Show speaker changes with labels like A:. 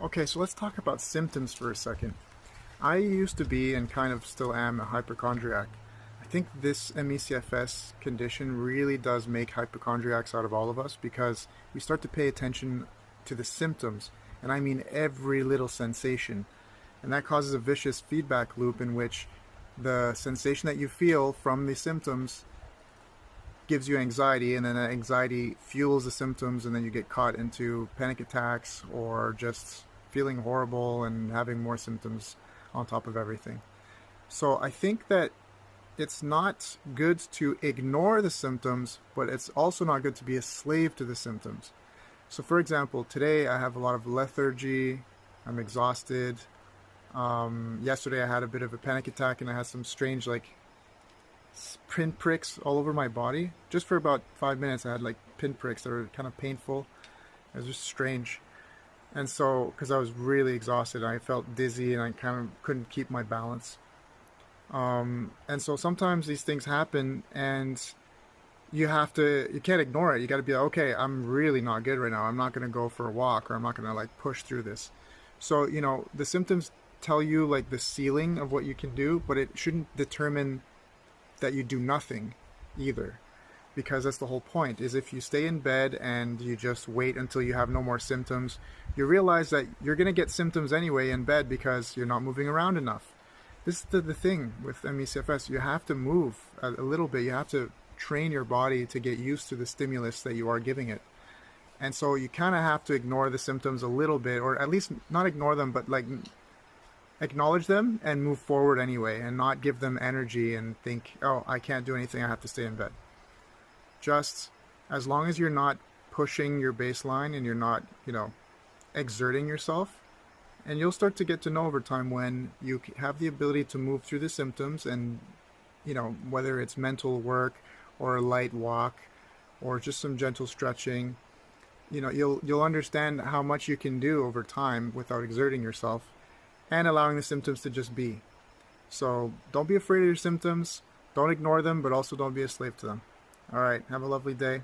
A: Okay, so let's talk about symptoms for a second. I used to be and kind of still am a hypochondriac. I think this MECFS condition really does make hypochondriacs out of all of us because we start to pay attention to the symptoms, and I mean every little sensation. And that causes a vicious feedback loop in which the sensation that you feel from the symptoms gives you anxiety, and then that anxiety fuels the symptoms, and then you get caught into panic attacks or just feeling horrible and having more symptoms on top of everything. So I think that it's not good to ignore the symptoms, but it's also not good to be a slave to the symptoms. So for example, today I have a lot of lethargy, I'm exhausted. Yesterday I had a bit of a panic attack and I had some strange pinpricks all over my body. Just for about 5 minutes I had like pinpricks that were kind of painful. It was just strange. And so, because I was really exhausted, I felt dizzy and I kind of couldn't keep my balance. And so sometimes these things happen and you can't ignore it. You got to be like, okay, I'm really not good right now. I'm not going to go for a walk, or I'm not going to like push through this. So, the symptoms tell you like the ceiling of what you can do, but it shouldn't determine that you do nothing either. Because that's the whole point, is if you stay in bed and you just wait until you have no more symptoms, you realize that you're going to get symptoms anyway in bed because you're not moving around enough. This is the thing with MECFS. You have to move a little bit. You have to train your body to get used to the stimulus that you are giving it. And so you kind of have to ignore the symptoms a little bit, or at least not ignore them, but like acknowledge them and move forward anyway, and not give them energy and think, oh, I can't do anything, I have to stay in bed. Just as long as you're not pushing your baseline and you're not, exerting yourself, and you'll start to get to know over time when you have the ability to move through the symptoms, and, whether it's mental work or a light walk or just some gentle stretching, you'll understand how much you can do over time without exerting yourself and allowing the symptoms to just be. So don't be afraid of your symptoms, don't ignore them, but also don't be a slave to them. All right, have a lovely day.